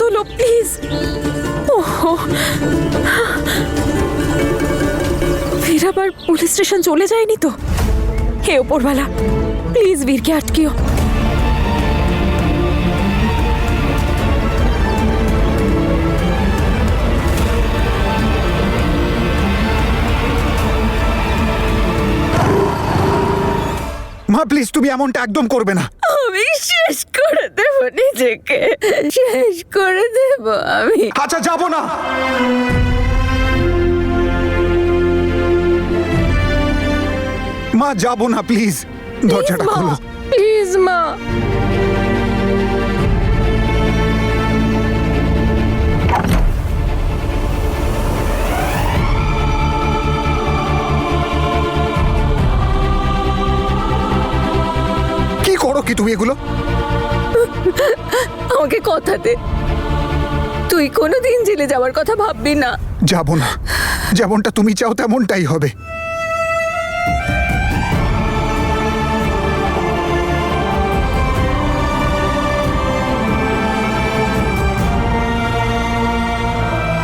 তোলো প্লিজ। ওহো, ফির আবার পুলিশ স্টেশন চলে যায়নি তো? হে ওপরওয়ালা, প্লিজ বীরকে আটকিও। মা প্লিজ, তুমি এমনটা একদম করবে না। আমি শেষ করে দেব নিজেকে, শেষ করে দেব আমি। আচ্ছা, যাবো না। মা যাবো না, প্লিজ দরজাটা খোলো। প্লিজ মা। কি করো কি তুমি এগুলো? আমাকে কথা দে, তুই কোনোদিন জেলে যাওয়ার কথা ভাববি না। যাবো না, যেমনটা তুমি চাও তেমনটাই হবে।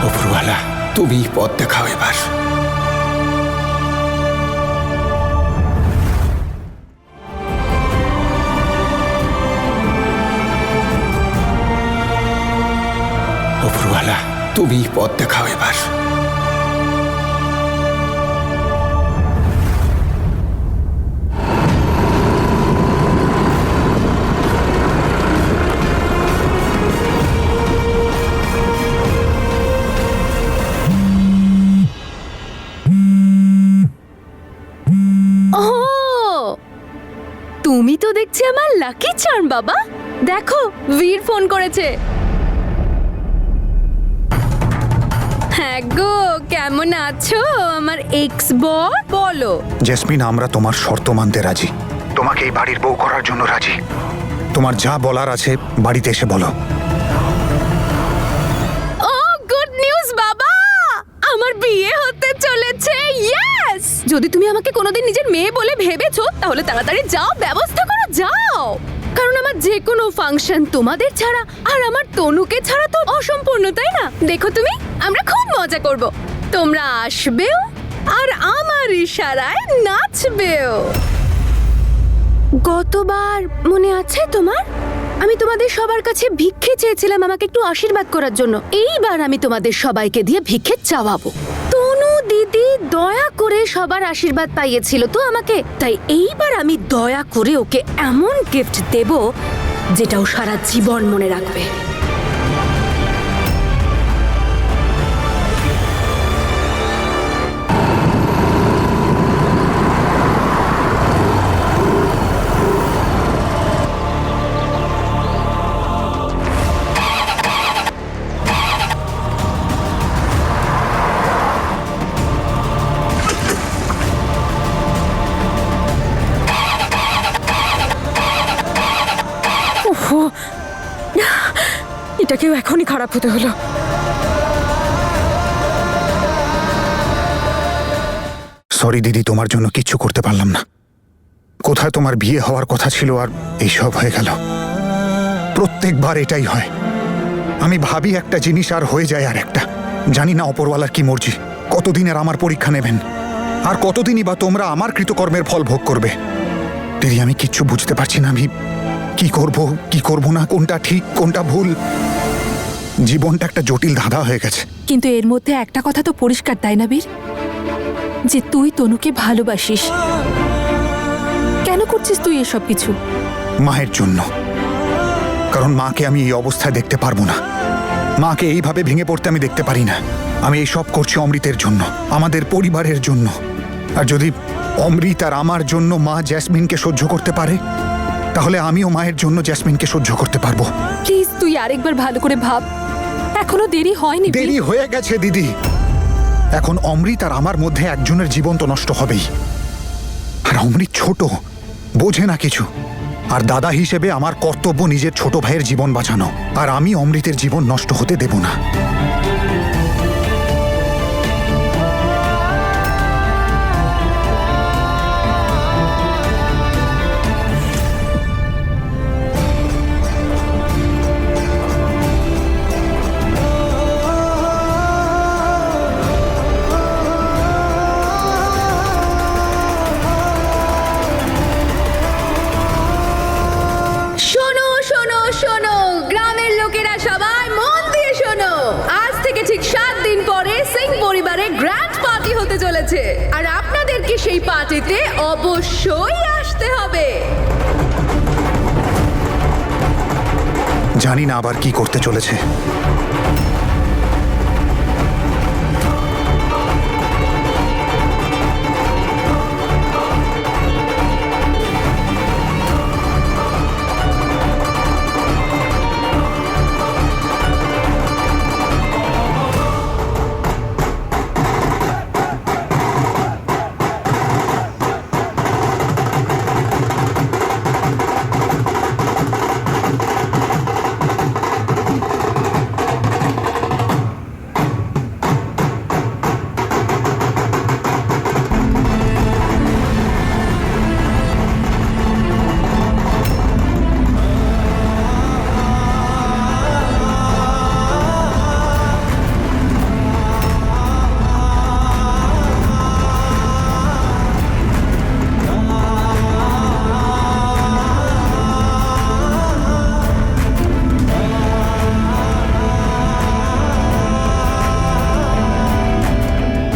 ওপরওয়ালা, তুমি পথ দেখাও এবার। ওপরওয়ালা, তুমি পথ দেখাও এবার। তুমি তো দেখছি আমার লাকি চার্ম বাবা। দেখো, বীর ফোন করেছে। হ্যাঁ গো, কেমন আছো আমার এক্স বর? বলো। জেসমিন, আমরা তোমার শর্ত মানতে রাজি, তোমাকে এই বাড়ির বউ করার জন্য রাজি। তোমার যা বলার আছে বাড়িতে এসে বলো। ও গুড নিউজ বাবা, আমার বিয়ে হতে চলেছে। ইয়েস! যদি তুমি আমাকে কোনোদিন নিজের মেয়ে বলে ভেবেছো তাহলে তাড়াতাড়ি যাও, ব্যবস্থা করো, যাও। কারণ আমার যে কোনো ফাংশন তোমাদের ছাড়া আর আমার তনুকে ছাড়া তো অসম্পূর্ণ, তাই না? দেখো তুমি, আমরা খুব মজা করব। তোমরা আসবেও আর আমার ইশারায় নাচবেও। গতবার মনে আছে তোমার? আমি তোমাদের সবার কাছে ভিক্ষে চেয়েছিলাম আমাকে একটু আশীর্বাদ করার জন্য। এইবার আমি তোমাদের সবাইকে দিয়ে ভিক্ষে চাওয়াবো। তনু দিদি দয়া করে সবার আশীর্বাদ পাইয়েছিল তো আমাকে, তাই এইবার আমি দয়া করে ওকে এমন গিফট দেব যেটা ও সারা জীবন মনে রাখবে। এটাকেও এখনই খারাপ হতে হলো। সরি দিদি, তোমার জন্য কিচ্ছু করতে পারলাম না। কোথায় তোমার বিয়ে হওয়ার কথা ছিল আর এইসব হয়ে গেল। প্রত্যেকবার এটাই হয়। আমি ভাবি একটা জিনিস আর হয়ে যায় আর একটা। জানি না ওপরওয়ালার কি মর্জি, কতদিনের আমার পরীক্ষা নেবেন আর কতদিনই বা তোমরা আমার কৃতকর্মের ফল ভোগ করবে। দিদি, আমি কিচ্ছু বুঝতে পারছি না। আমি কি করব না, কোনটা ঠিক কোনটা ভুল। জীবনটা একটা জটিল ধাঁধা হয়ে গেছে। কিন্তু এর মধ্যে একটা কথা তো পরিষ্কার, তাই না বীর? যে তুই তনুকে ভালোবাসিস। কেন করছিস তুই এসব কিছু? মায়ের জন্য। কারণ মাকে আমি এই অবস্থায় দেখতে পারবো না। মাকে এইভাবে ভেঙে পড়তে আমি দেখতে পারি না। আমি এই সব করছি অমৃতের জন্য, আমাদের পরিবারের জন্য। আর যদি অমৃত আর আমার জন্য মা জেসমিনকে সহ্য করতে পারে, তাহলে আমিও মায়ের জন্য জেসমিনকে সহ্য করতে পারবো। প্লিজ তুই আরেকবার ভালো করে ভাব, এখনো দেরি হয়নি। দেরি হয়ে গেছে দিদি। এখন অমৃত আর আমার মধ্যে একজনের জীবন তো নষ্ট হবেই। আর অমৃত ছোট, বোঝে না কিছু। আর দাদা হিসেবে আমার কর্তব্য নিজের ছোট ভাইয়ের জীবন বাঁচানো, আর আমি অমৃতের জীবন নষ্ট হতে দেব না। হতে চলেছে আর আপনাদেরকে সেই পার্টিতে অবশ্যই আসতে হবে। জানি না আবার কি করতে চলেছে।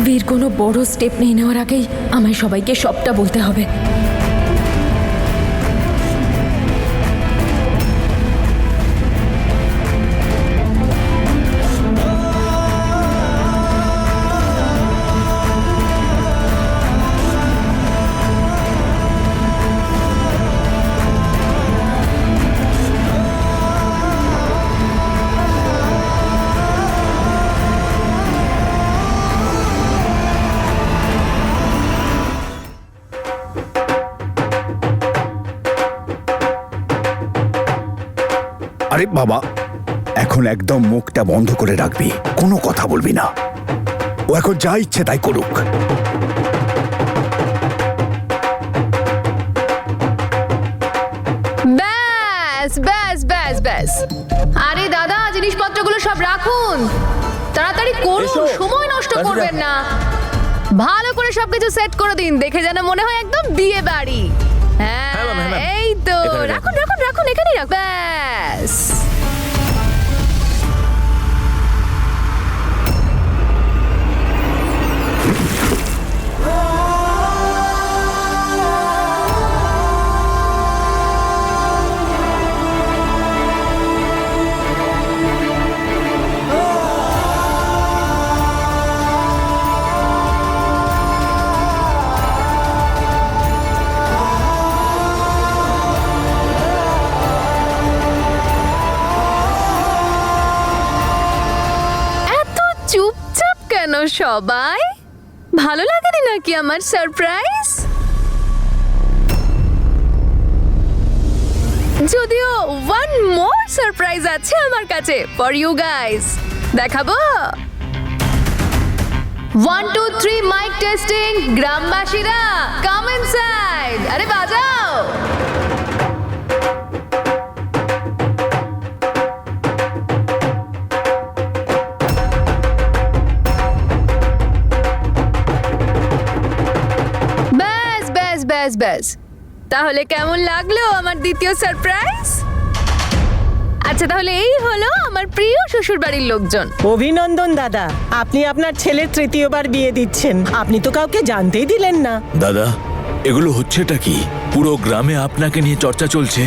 বীর কোনো বড় স্টেপ নিয়ে নেওয়ার আগেই আমায় সবাইকে সবটা বলতে হবে। আরে বাবা, এখন একদম মুখটা বন্ধ করে রাখবি, কোনো কথা বলবি না। ও এখন যা ইচ্ছে তাই করুক। ব্যাস ব্যাস ব্যাস ব্যাস। আরে দাদা, জিনিসপত্রগুলো সব রাখুন, তাড়াতাড়ি করুন, সময় নষ্ট করবেন না। ভালো করে সবকিছু সেট করে দিন, দেখে যেন মনে হয় একদম বিয়ে বাড়ি। হ্যাঁ, এই তো, রাখুন রাখুন রাখুন, এখানেই রাখ, ব্যাস। চুপচাপ কেন সবাই? ভালো লাগেনি নাকি আমার সারপ্রাইজ? যদিও ওয়ান মোর সারপ্রাইজ আছে আমার কাছে ফর ইউ গাইস। দেখাবো? 1 2 3 মাইক টেস্টিং। গ্রামবাসীরা কাম ইনসাইড। আরে বাজাও। ব্যাস ব্যাস, তাহলে কেমন লাগলো আমার দ্বিতীয় সারপ্রাইজ? আচ্ছা, তাহলে এই হলো আমার প্রিয় শ্বশুর বাড়ির লোকজন। অভিনন্দন দাদা, আপনি আপনার ছেলের তৃতীয়বার বিয়ে দিচ্ছেন। আপনি তো কাউকে জানতেই দিলেন না। দাদা, এগুলো হচ্ছেটা কি? পুরো গ্রামে আপনাকে নিয়ে চর্চা চলছে।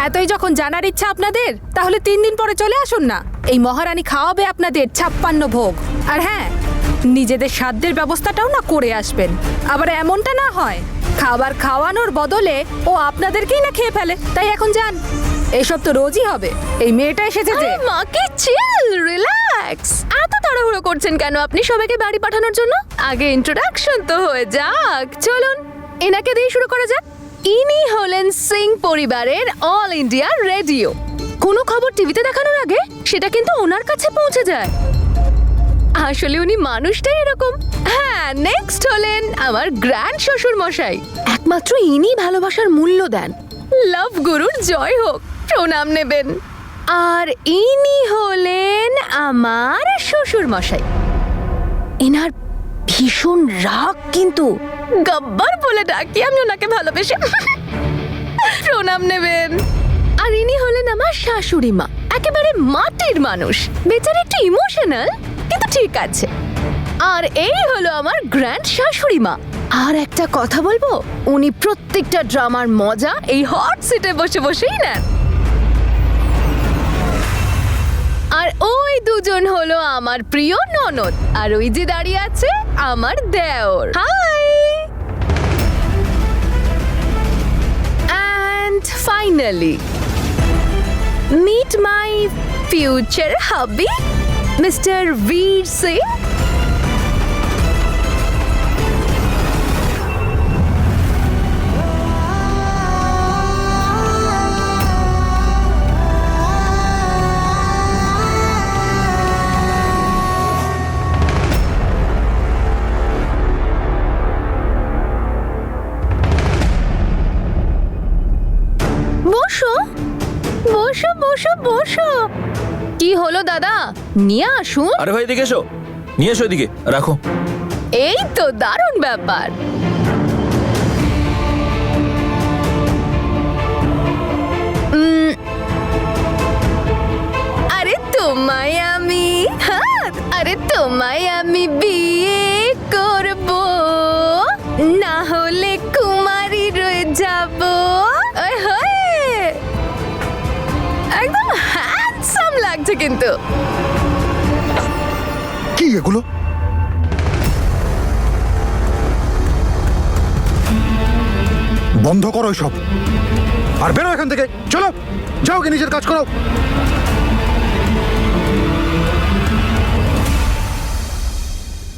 এতই যখন জানার ইচ্ছা আপনাদের, তাহলে 3 দিন পরে চলে আসুন না। এই মহারানী খাওয়াবে আপনাদের 56 ভোগ। আর হ্যাঁ, নিজেদের সাধ্যের ব্যবস্থাটাও না করে আসবেন। আবার এমনটা না হয় খাবার খাওয়ানোর বদলে ও আপনাদেরকেই না খেয়ে ফেলে। তাই এখন যান, এসব তো রোজই হবে। এই মেয়েটা এসেছে যে। মাকে চিল, রিল্যাক্স। এত তাড়াহুড়ো করছেন কেন আপনি সবাইকে বাড়ি পাঠানোর জন্য? আগে ইন্ট্রোডাকশন তো হয়ে যাক। চলুন, এনাকে দিয়ে শুরু করা যাক। ইনি হলেন সিং পরিবারের অল ইন্ডিয়া রেডিও। কোনো খবর টিভিতে দেখানোর আগে সেটা কিন্তু ওনার কাছে পৌঁছে যায়। আসলে উনি মানুষটাই এরকম। হ্যাঁ, নেক্সট হলেন আমার গ্র্যান্ড শ্বশুর মশাই। একমাত্র ইনি ভালোবাসার মূল্য দেন। লাভ গুরুর জয় হোক, প্রণাম নেবেন। আর ইনি হলেন আমার শ্বশুর মশাই। এনার ভীষণ রাগ কিন্তু গব্বর বলে ডাকি আমি ওনাকে ভালোবেসে প্রণাম নেবেন। আর ইনি হলেন আমার শাশুড়ি মা, একেবারে মাটির মানুষ, বেচারি একটু ইমোশনাল কিন্তু ঠিক আছে। আর এই হলো আমার গ্র্যান্ড শাশুড়ি মা। আর একটা কথা বলবো, উনি প্রত্যেকটা ড্রামার মজা এই হট সিটে বসে বসেই নেন। আর ওই দুজন হলো আমার প্রিয় ননদ, আর ওই যে দাঁড়িয়ে আছে আমার দেওর। High! And finally, meet my future hubby, Mr. Veer Singh. বসো বসো বসো বসো। কি হলো দাদা, নিয়ে আসুন। আরে ভাই এদিকে এসো, নিয়ে এসো এদিকে রাখো। এই তো দারুণ ব্যাপার। আরে তোমায় আমি, হ্যাঁ, আরে তোমায় আমি বিয়ে করব, না হলে কুমারী রয়ে যাব। ওই হয়ে একদম হ্যান্ডসাম লাগছে কিন্তু। কি এগুলো? বন্ধ করো সব আর বেরো এখান থেকে। চলো, যাও কি নিজের কাজ করো।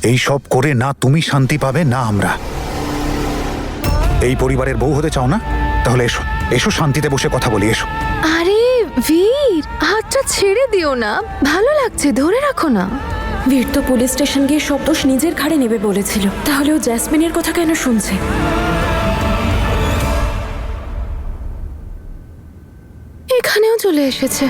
এই সব করে না তুমি শান্তি পাবে না আমরা। এই পরিবারের বউ হতে চাও না? তাহলে এসো, এসো শান্তিতে বসে কথা বলি, এসো। আরে বীর, হাতটা ছেড়ে দিও না, ভালো লাগছে, ধরে রাখো না। বীর তো পুলিশ স্টেশন গিয়ে সব দোষ নিজের ঘাড়ে নেবে বলেছিল, তাহলে ও জ্যাসমিনের কথা কেন শুনছে? এখানেও চলে এসেছে।